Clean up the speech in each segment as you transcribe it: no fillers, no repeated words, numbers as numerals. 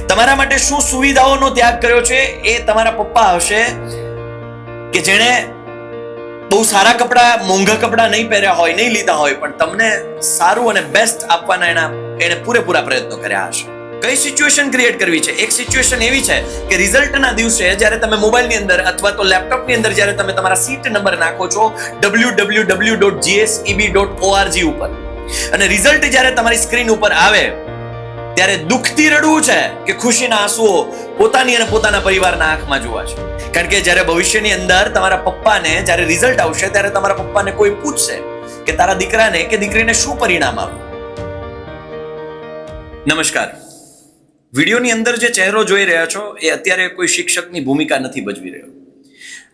તમારા માટે શું સુવિધાઓનો ત્યાગ કર્યો છે એ તમારા પપ્પા હશે કે જેણે બહુ સારા કપડા, મોંઘા કપડા નહીં પહેર્યા હોય, નહીં લીધા હોય, પણ તમને સારું અને બેસ્ટ આપવાના એને પૂરેપૂરા પ્રયત્નો કર્યા હશે. કઈ સિચ્યુએશન ક્રિએટ કરવી છે? એક સિચ્યુએશન એવી છે કે રિઝલ્ટના દિવસે જ્યારે તમે મોબાઈલની અંદર અથવા તો લેપટોપની અંદર જ્યારે તમે તમારા સીટ નંબર નાખો છો www.gseb.org ઉપર, અને રિઝલ્ટ જ્યારે તમારી સ્ક્રીન ઉપર આવે ત્યારે દુઃખથી રડવું છે કે ખુશીના આંસુઓ પોતાની અને પોતાના પરિવારના આંખમાં જોવા છે. કારણ કે જ્યારે ભવિષ્યની અંદર તમારા પપ્પાને જ્યારે રિઝલ્ટ આવશે ત્યારે તમારા પપ્પાને કોઈ પૂછશે કે તારા દીકરાને કે દીકરીને શું પરિણામ આવ્યું. નમસ્કાર. વિડીયોની અંદર જે ચહેરો જોઈ રહ્યા છો એ અત્યારે કોઈ શિક્ષકની ભૂમિકા નથી ભજવી રહ્યો.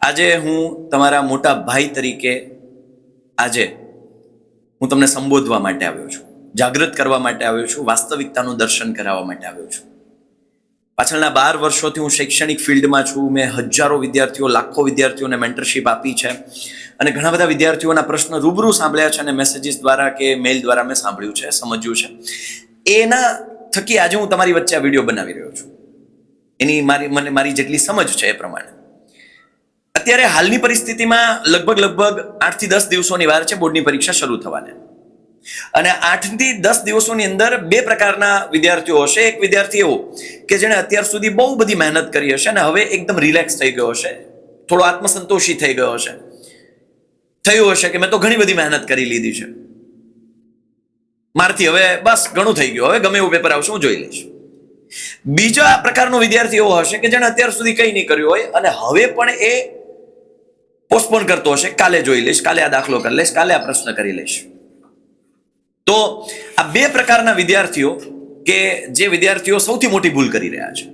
આજે હું તમારા મોટા ભાઈ તરીકે આજે હું તમને સંબોધવા માટે આવ્યો છું, જાગૃત કરવા માટે આવ્યો છું, વાસ્તવિકતાનું દર્શન કરાવવા માટે આવ્યો છું. પાછળના 12 વર્ષોથી હું શૈક્ષણિક ફિલ્ડમાં છું. મેં હજારો વિદ્યાર્થીઓ, લાખો વિદ્યાર્થીઓને મેન્ટરશિપ આપી છે અને ઘણા બધા વિદ્યાર્થીઓના પ્રશ્ન રૂબરૂ સાંભળ્યા છે અને મેસેજીસ દ્વારા કે મેલ દ્વારા મેં સાંભળ્યું છે, સમજ્યું છે. એના થકી આજે હું તમારી વચ્ચે આ વિડીયો બનાવી રહ્યો છું. એની મારી જેટલી સમજ છે એ પ્રમાણે અત્યારે હાલની પરિસ્થિતિમાં લગભગ 8 થી 10 દિવસોની વાર છે બોર્ડની પરીક્ષા શરૂ થવાને. અને 8 થી 10 દિવસોની અંદર બે પ્રકારના વિદ્યાર્થીઓ હશે. એક વિદ્યાર્થી એવો કે જેણે અત્યાર સુધી બહુ બધી મહેનત કરી હશે અને હવે એકદમ રિલેક્સ થઈ ગયો હશે, થોડો આત્મસંતોષી થઈ ગયો હશે, થયું હશે કે મેં તો ઘણી બધી મહેનત કરી લીધી છે, મારથી હવે બસ ઘણું થઈ ગયું, હવે ગમે એવું પેપર આવશે હું જોઈ લઈશ. બીજા પ્રકારનો વિદ્યાર્થી એવો હશે કે જેણે અત્યાર સુધી કંઈ નહીં કર્યું હોય અને હવે પણ એ પોસ્ટપોન કરતો હશે, કાલે જોઈ લઈશ, કાલે આ દાખલો કરી લઈશ, કાલે આ પ્રશ્ન કરી લઈશ. તો આ બે પ્રકારના વિદ્યાર્થીઓ કે જે વિદ્યાર્થીઓ સૌથી મોટી ભૂલ કરી રહ્યા છે.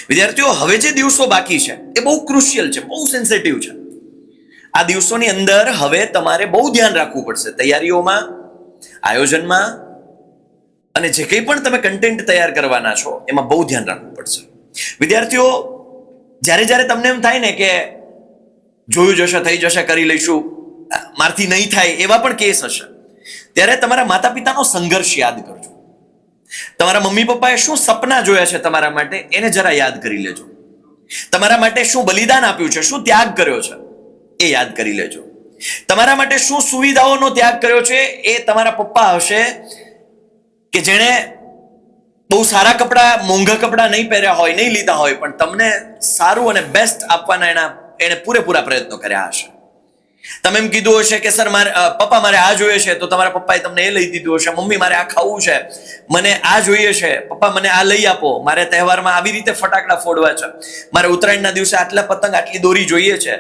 વિદ્યાર્થીઓ, હવે જે દિવસો બાકી છે એ બહુ ક્રુશિયલ છે, બહુ સેન્સિટિવ છે. આ દિવસોની અંદર હવે તમારે બહુ ધ્યાન રાખવું પડશે તૈયારીઓમાં, આયોજનમાં, અને જે કંઈ પણ તમે કન્ટેન્ટ તૈયાર કરવાના છો એમાં બહુ ધ્યાન રાખવું પડશે. વિદ્યાર્થીઓ, જ્યારે તમને એમ થાય ને કે જોયું જશે, થઈ જશે, કરી લઈશું, મારથી નહીં થાય, એવા પણ કેસ હશે, ત્યારે તમારા માતા પિતાનો સંઘર્ષ યાદ કરજો. તમારા મમ્મી પપ્પાએ શું સપના જોયા છે તમારા માટે એને જરા યાદ કરી લેજો. તમારા માટે શું બલિદાન આપ્યું છે, શું ત્યાગ કર્યો છે એ યાદ કરી લેજો. તમારા માટે શું સુવિધાઓનો ત્યાગ કર્યો છે એ તમારા પપ્પા હશે કે જેણે બહુ સારા કપડા, મોંઘા કપડા નહીં પહેર્યા હોય, નહીં લીધા હોય, પણ તમને સારું અને બેસ્ટ આપવાના એને પૂરેપૂરા પ્રયત્નો કર્યા હશે. તમે એમ કીધું હશે કે સર પપ્પા મારે આ જોઈએ છે, તો તમારા પપ્પાએ તમને એ લઈ દીધું હશે. મમ્મી મારે આ ખાવું છે, મને આ જોઈએ છે, પપ્પા મને આ લઈ આપો, મારે તહેવારમાં આવી રીતે ફટાકડા ફોડવા છે, મારે ઉત્તરાયણના દિવસે આટલા પતંગ, આટલી દોરી જોઈએ છે.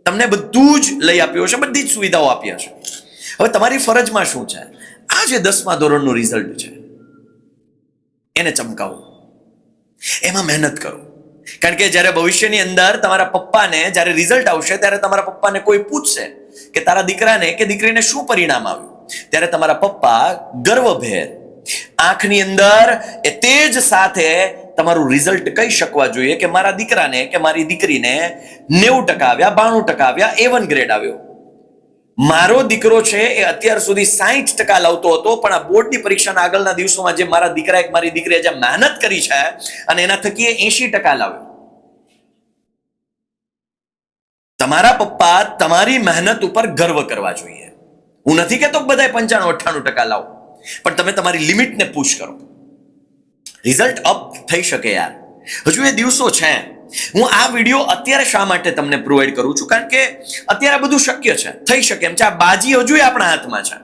તમને બધું જ લઈ આપ્યું હશે, બધી જ સુવિધાઓ આપી હશે. હવે તમારી ફરજમાં શું છે? આ જે 10મા ધોરણનું રિઝલ્ટ છે એને ચમકાવો, એમાં મહેનત કરો. કારણ કે જ્યારે ભવિષ્યની અંદર તમારા પપ્પાને જ્યારે રિઝલ્ટ આવશે ત્યારે તમારા પપ્પાને કોઈ પૂછશે કે તારા દીકરાને કે દીકરીને શું પરિણામ આવ્યું, ત્યારે તમારા પપ્પા ગર્વભેર આંખની અંદર એ તેજ સાથે તમારું રિઝલ્ટ કહી શકવા જોઈએ કે મારા દીકરાને કે મારી દીકરીને 90% આવ્યા, 92% આવ્યા, A1 ગ્રેડ આવ્યો. મારો દીકરો છે એ અત્યાર સુધી 60% લાવતો હતો, પણ આ બોર્ડની પરીક્ષાના આગળના દિવસોમાં જે મારા દીકરા કે મારી દીકરીએ જે મહેનત કરી છે અને એના થકી 80% લાવ્યો. તમારા પપ્પા તમારી મહેનત ઉપર ગર્વ કરવા જોઈએ. હું નથી કહેતો બધાય 95-98% લાવો, પણ તમે તમારી લિમિટને પુશ કરો. રિઝલ્ટ અપ થઈ શકે યાર, હજુ એ દિવસો છે. હું આ વિડીયો અત્યારે શા માટે તમને પ્રોવાઈડ કરું છું? કારણ કે અત્યારે બધું શક્ય છે, થઈ શકે એમ છે. આ બાજી હજુ આપણા હાથમાં છે.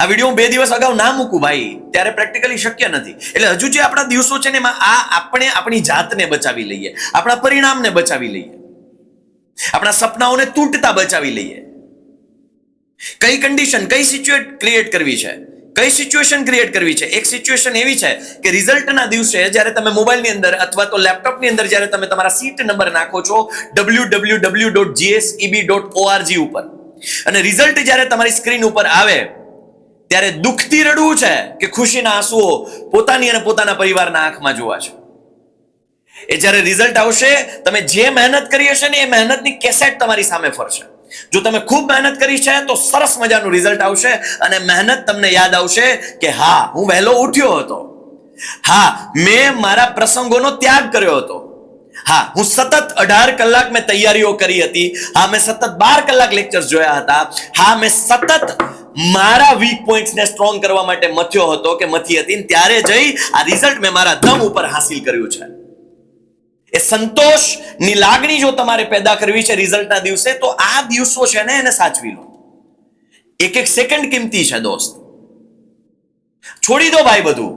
આ વિડીયો હું 2 દિવસ અગાઉ ના મૂકું ભાઈ, ત્યારે પ્રેક્ટિકલી શક્ય નથી. એટલે હજુ જે આપણા દિવસો છે ને એમાં આપણે આપણી જાતને બચાવી લઈએ, આપણા પરિણામને બચાવી લઈએ, આપણા સપનાઓને તૂટતા બચાવી લઈએ. કઈ કન્ડિશન, કઈ સિચ્યુએશન ક્રિએટ કરવી છે? એક સિચ્યુએશન એવી છે કે રિઝલ્ટના દિવસે જ્યારે તમે મોબાઈલની અંદર અથવા તો લેપટોપની અંદર જ્યારે તમે તમારા સીટ નંબર નાખો છો www.gseb.org ઉપર, અને રિઝલ્ટ જ્યારે તમારી સ્ક્રીન ઉપર આવે ત્યારે દુઃખથી રડવું છે કે ખુશીના આંસુઓ પોતાની અને પોતાના પરિવારના આંખમાં જોવા છે. એ જ્યારે રિઝલ્ટ આવશે, તમે જે મહેનત કરી હશે ને એ મહેનતની કેસેટ તમારી સામે ફરશે. જો તમે ખૂબ મહેનત કરી છે તો સરસ મજાનું રિઝલ્ટ આવશે અને મહેનત તમને યાદ આવશે કે હા, હું વહેલો ઉઠ્યો હતો, હા, મેં મારા પ્રસંગોનો ત્યાગ કર્યો હતો. હા, હું સતત 18 કલાક મેં તૈયારીઓ કરી હતી. હા, મેં સતત 12 કલાક લેક્ચર્સ જોયા હતા. હા, મેં સતત મારા વીક પોઈન્ટ્સને સ્ટ્રોંગ કરવા માટે મથ્યો હતો કે મથી હતી, ત્યારે જઈ આ રિઝલ્ટ મેં મારા દમ ઉપર હાસિલ કર્યું છે. એ સંતોષની લાગણી જો તમારે પેદા કરવી છે રિઝલ્ટના દિવસે, તો આ દિવસો છે ને એને સાચવી લો. એક એક સેકન્ડ કિંમતી છે દોસ્ત. છોડી દો ભાઈ બધું,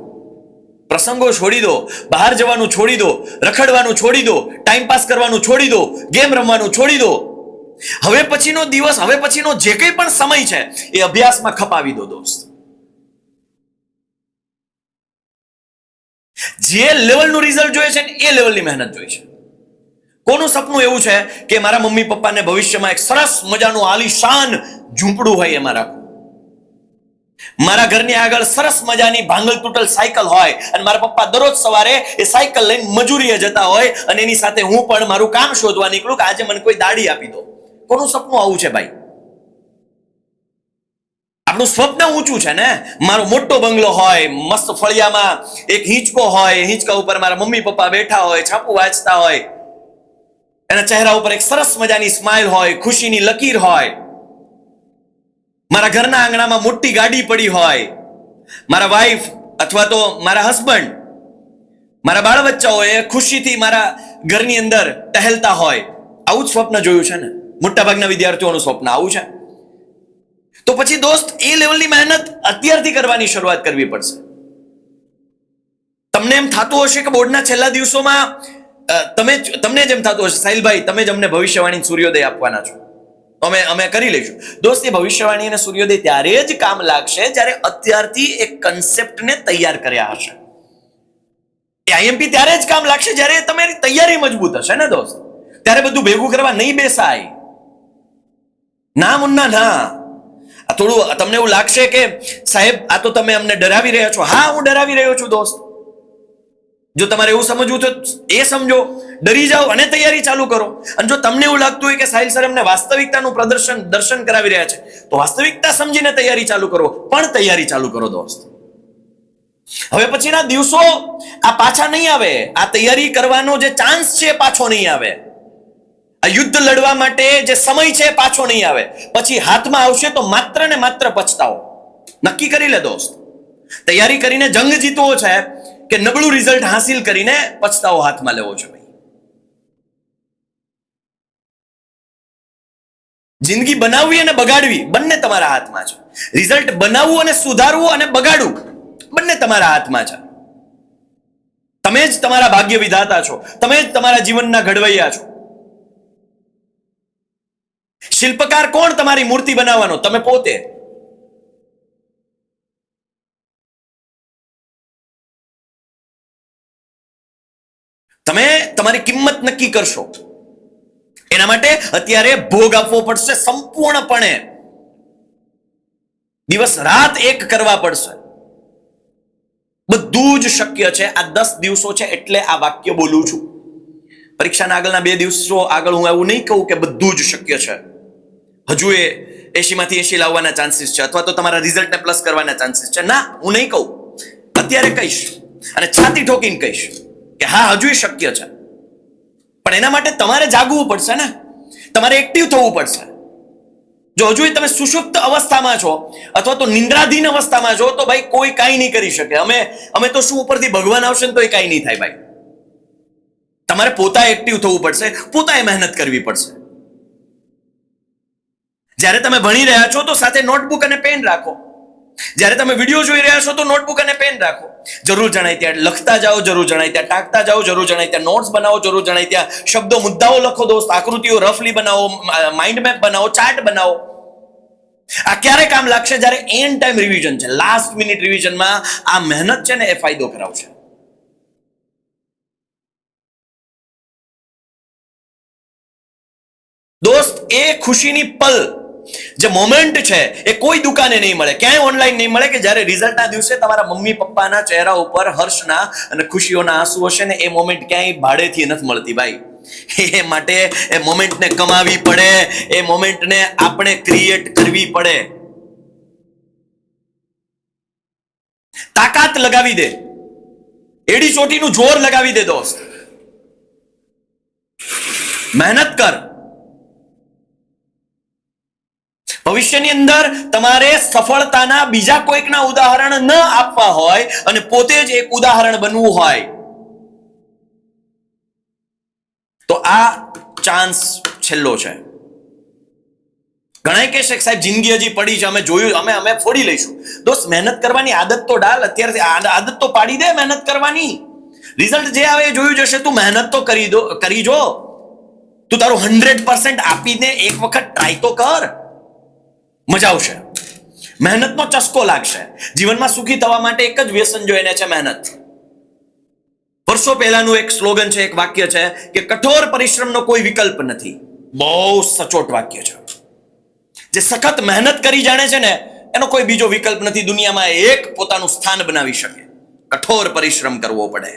પ્રસંગો છોડી દો, બહાર જવાનું છોડી દો, રખડવાનું છોડી દો, ટાઈમ પાસ કરવાનું છોડી દો, ગેમ રમવાનું છોડી દો. હવે પછીનો દિવસ, હવે પછીનો જે કંઈ પણ સમય છે એ અભ્યાસમાં ખપાવી દો દોસ્ત. જે લેવલનું રિઝલ્ટ જોઈએ છે એ લેવલની મહેનત જોઈએ છે. કોનું સપનું એવું છે કે મારા મમ્મી પપ્પાને ભવિષ્યમાં એક સરસ મજાનું આલીશાન ઝૂંપડું હોય એમાં રાખવું, મારા ઘરની આગળ સરસ મજાની ભાંગલ તૂટલ સાયકલ હોય અને મારા પપ્પા દરરોજ સવારે એ સાયકલ લઈને મજૂરીએ જતા હોય અને એની સાથે હું પણ મારું કામ શોધવા નીકળું કે આજે મને કોઈ દાડી આપી દો. કોનું સપનું આવું છે ભાઈ? આપણું સ્વપ્ન ઊંચું છે ને. મારો મોટો બંગલો હોય, મસ્ત ફળિયામાં એક હિંચકો હોય, હિંચકા ઉપર મારા મમ્મી પપ્પા બેઠા હોય, છાપું વાંચતા હોય, એના ચહેરા ઉપર એક સરસ મજાની સ્માઇલ હોય, ખુશીની લકીર હોય. મારા ઘરના આંગણામાં મોટી ગાડી પડી હોય, મારા વાઈફ અથવા તો મારા હસબન્ડ, મારા બાળ બચ્ચાઓ એ ખુશીથી મારા ઘરની અંદર ટહેલતા હોય. આવું જ સ્વપ્ન જોયું છે ને મોટાભાગના વિદ્યાર્થીઓનું સ્વપ્ન આવું છે. તો પછી દોસ્ત એ લેવલની મહેનત અત્યારથી કરવાની શરૂઆત કરવી પડશે. તમને એમ થતું હશે કે બોર્ડના છેલ્લા દિવસોમાં તમને જેમ થતું હશે સાહિલભાઈ તમે જ અમને ભવિષ્યવાણી સૂર્યોદય આપવાના છો, અમે કરી લઈશું. દોસ્ત એ ભવિષ્યવાણી અને સૂર્યોદય ત્યારે જ કામ લાગશે જ્યારે અત્યારથી એક કન્સેપ્ટને તૈયાર કર્યા હશે. એ આઈએમપી ત્યારે જ કામ લાગશે જ્યારે તમારી તૈયારી મજબૂત હશે ને દોસ્ત. ત્યારે બધું ભેગું કરવા નહીં બેસાય. ના મુન્ના ના. થોડું તમને એવું લાગશે કે સાહેબ આ તો તમે અમને ડરાવી રહ્યા છો. હા, હું ડરાવી રહ્યો છું દોસ્ત. જો તમારે એવું સમજવું તો એ સમજો, ડરી જાઓ અને તૈયારી ચાલુ કરો. અને જો તમને એવું લાગતું હોય કે સાહિલ સર અમને વાસ્તવિકતાનું દર્શન કરાવી રહ્યા છે, તો વાસ્તવિકતા સમજીને તૈયારી ચાલુ કરો, પણ તૈયારી ચાલુ કરો દોસ્ત. હવે પછીના દિવસો આ પાછા નહીં આવે. આ તૈયારી કરવાનો જે ચાન્સ છે પાછો નહીં આવે. આ યુદ્ધ લડવા માટે જે સમય છે પાછો નહીં આવે. પછી હાથમાં આવશે તો માત્ર ને માત્ર પછતાવો. નક્કી કરી લે દોસ્ત. તૈયારી કરીને જંગ જીતવો છે કે નબળું રિઝલ્ટ હાસિલ કરીને પછતાવો હાથમાં લેવો છે ભાઈ. જિંદગી બનાવવી અને બગાડવી બંને તમારા હાથમાં છે. રિઝલ્ટ બનાવવું અને સુધારવું અને બગાડવું બંને તમારા હાથમાં છે. તમે જ તમારા ભાગ્ય વિધાતા છો, તમે જ તમારા જીવનના ઘડવૈયા છો. શિલ્પકાર કોણ તમારી મૂર્તિ બનાવવાનો? તમે પોતે. તમે તમારી કિંમત નક્કી કરશો. એના માટે અત્યારે ભોગ આપવો પડશે સંપૂર્ણપણે. દિવસ રાત એક કરવા પડશે. બધું જ શક્ય છે. આ 10 દિવસો છે એટલે આ વાક્ય બોલું છું. પરીક્ષાના આગળના 2 દિવસો આગળ હું એવું નહીં કહું કે બધું જ શક્ય છે. હજુ એ 80 માંથી 80 લાવવાના ચાન્સીસ છે અથવા તો તમારા રિઝલ્ટને પ્લસ કરવાના ચાન્સીસ છે. ના, હું નહીં કહું. અત્યારે કહીશ અને છાતી ઠોકીને કહીશ કે હા હજુ શક્ય છે. પણ એના માટે તમારે જાગવું પડશે ને, તમારે એક્ટિવ થવું પડશે. જો હજુ તમે સુષુપ્ત અવસ્થામાં છો અથવા તો નિંદ્રાધીન અવસ્થામાં છો તો ભાઈ કોઈ કાંઈ નહીં કરી શકે. અમે તો શું ઉપરથી ભગવાન આવશે ને તો એ કાંઈ નહીં થાય ભાઈ. તમારે પોતા એક્ટિવ થવું પડશે, પોતાએ મહેનત કરવી પડશે. જ્યારે તમે ભણી રહ્યા છો તો સાથે નોટબુક અને પેન રાખો. જ્યારે તમે વિડીયો જોઈ રહ્યા છો તો નોટબુક અને પેન રાખો. જરૂર જણાય ત્યાં લખતા જાઓ, જરૂર જણાય ત્યાં ટાંકતા જાઓ, જરૂર જણાય ત્યાં નોટ્સ બનાવો, જરૂર જણાય ત્યાં શબ્દો મુદ્દાઓ લખો દોસ્ત. આકૃતિઓ રફલી બનાવો, માઇન્ડ મેપ બનાવો, ચાર્ટ બનાવો. આ ક્યારે કામ લાગશે? જ્યારે એન્ડ ટાઈમ રિવિઝન છે, લાસ્ટ મિનિટ રિવિઝનમાં આ મહેનત છે ને એ ફાયદો કરાવશે. દોસ્ત એ ખુશીની પલ, જે મોમેન્ટ છે એ કોઈ દુકાને નહીં મળે, ક્યાંય ઓનલાઈન નહીં મળે કે જ્યારે રિઝલ્ટના દિવસે તમારા મમ્મી પપ્પાના ચહેરા ઉપર હર્ષના અને ખુશીઓના આંસુ હશે ને એ મોમેન્ટ ક્યાંય ભાડેથી નથી મળતી ભાઈ. એ માટે એ મોમેન્ટને કમાવી પડે, એ મોમેન્ટને આપણે ક્રિએટ કરવી પડે. તાકાત લગાવી દે. એડી ચોટીનું જોર લગાવી દે દોસ્ત, મહેનત કર. ભવિષ્યની અંદર તમારે સફળતાના બીજા કોઈકના ઉદાહરણ ન આપવા હોય અને પોતે જ એક ઉદાહરણ બનવું હોય તો આ ચાન્સ છેલ્લો છે. ઘણા કહેશે કે સાહેબ જિંદગી હજી પડી છે, અમે જોયું, અમે ફોડી લઈશું. દોસ્ત મહેનત કરવાની આદત તો ડાલ, અત્યારથી આદત તો પાડી દે મહેનત કરવાની. રિઝલ્ટ જે આવે એ જોયું જશે. તું મહેનત તો કરી જો. તું તારું 100% આપીને એક વખત ટ્રાય તો કર, મજા આવશે. મહેનતનો ચસ્કો લાગશે. જીવનમાં સુખી થવા માટે એક જ વ્યસન જોઈને છે, મહેનત. વર્ષો પહેલાનું એક સ્લોગન છે, એક વાક્ય છે કે કઠોર પરિશ્રમનો કોઈ વિકલ્પ નથી. બહુ સચોટ વાક્ય છે. જે સખત મહેનત કરી જાણે છે ને એનો કોઈ બીજો વિકલ્પ નથી દુનિયામાં. એક પોતાનું સ્થાન બનાવી શકે. કઠોર પરિશ્રમ કરવો પડે,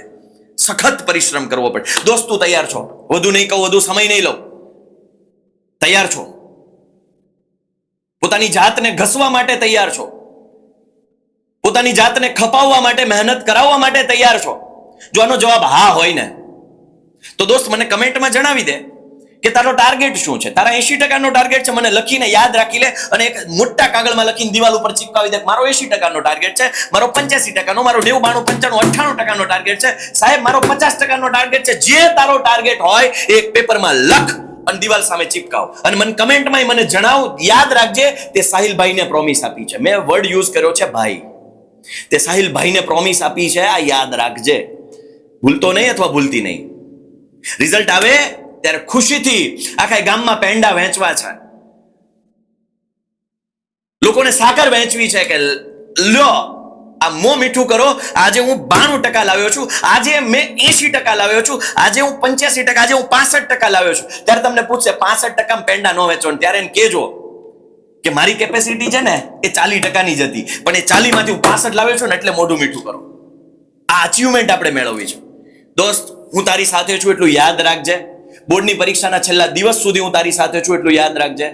સખત પરિશ્રમ કરવો પડે. દોસ્ત તું તૈયાર છો? વધુ નહીં કહું, વધુ સમય નહીં લઉં. તૈયાર છો? પોતાની જાતને ઘસવા માટે તૈયાર છો? પોતાની જાતને ખપાવવા માટે, મહેનત કરાવવા માટે તૈયાર છો? જો આનો જવાબ હા હોય ને તો દોસ્ત મને કમેન્ટમાં જણાવી દે કે તારો ટાર્ગેટ શું છે. તારા 80% ટાર્ગેટ છે, મને લખીને યાદ રાખી લે અને એક મોટા કાગળમાં લખીને દિવાલ ઉપર ચિપકાવી દે. મારો 80% ટાર્ગેટ છે, મારો 85%, મારો 90, 92, 95, 98% ટાર્ગેટ છે. સાહેબ મારો 50% ટાર્ગેટ છે. જે તારો ટાર્ગેટ હોય એક પેપરમાં લખ અને દિવાલ સામે ચિપકાવ અને મને કમેન્ટમાં મને જણાવ. યાદ રાખજે, તે સાહિલભાઈને પ્રોમિસ આપી છે. મેં વર્ડ યુઝ કર્યો છે ભાઈ. તે સાહિલભાઈને પ્રોમિસ આપી છે, આ યાદ રાખજે. ભૂલતો નહીં અથવા ભૂલતી નહીં. રિઝલ્ટ આવે ત્યારે ખુશીથી આખા ગામમાં પેંડા વહેંચવા છે, લોકોને સાકર વહેંચવી છે કે લ્યો આ મોં મીઠું કરો. આજે હું 92% લાવ્યો છું, આજે મેં 80% લાવ્યો છું, આજે હું 85%, આજે હું 65% લાવ્યો છું. ત્યારે તમને પૂછશે 65% પેંડા ન વેચો, ત્યારે એને કહેજો કે મારી કેપેસિટી છે ને એ 40%ની જ હતી, પણ એ 40 માંથી હું 65 લાવ્યો છું ને એટલે મોઢું મીઠું કરો. આ અચીવમેન્ટ આપણે મેળવવી છે. દોસ્ત હું તારી સાથે છું એટલું યાદ રાખજે. બોર્ડની પરીક્ષાના છેલ્લા દિવસ સુધી હું તારી સાથે છું એટલું યાદ રાખજે.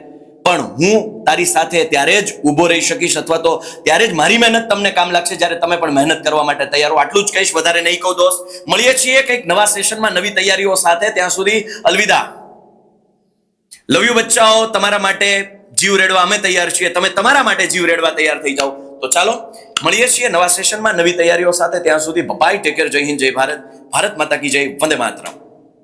પણ હું તારી સાથે ત્યારે જ ઊભો રહી શકીશ અથવા તો ત્યારે જ મારી મહેનત તમને કામ લાગશે જ્યારે તમે પણ મહેનત કરવા માટે તૈયાર હો. આટલું જ કહીશ, વધારે નહીં કહું દોસ્ત. મળીએ છીએ કંઈક નવા સેશનમાં નવી તૈયારીઓ સાથે. ત્યાં સુધી અલવિદા. Love you બચ્ચાઓ. તમારા માટે જીવ રેડવા અમે તૈયાર છીએ, તમે તમારા માટે જીવ રેડવા તૈયાર થઈ જાઓ. તો ચાલો મળીએ છીએ નવા સેશનમાં નવી તૈયારીઓ સાથે. ત્યાં સુધી બાય, ટેક કેર, જય હિન્દ, જય ભારત. ભારત માતા કી જય, વંદે માતરમ.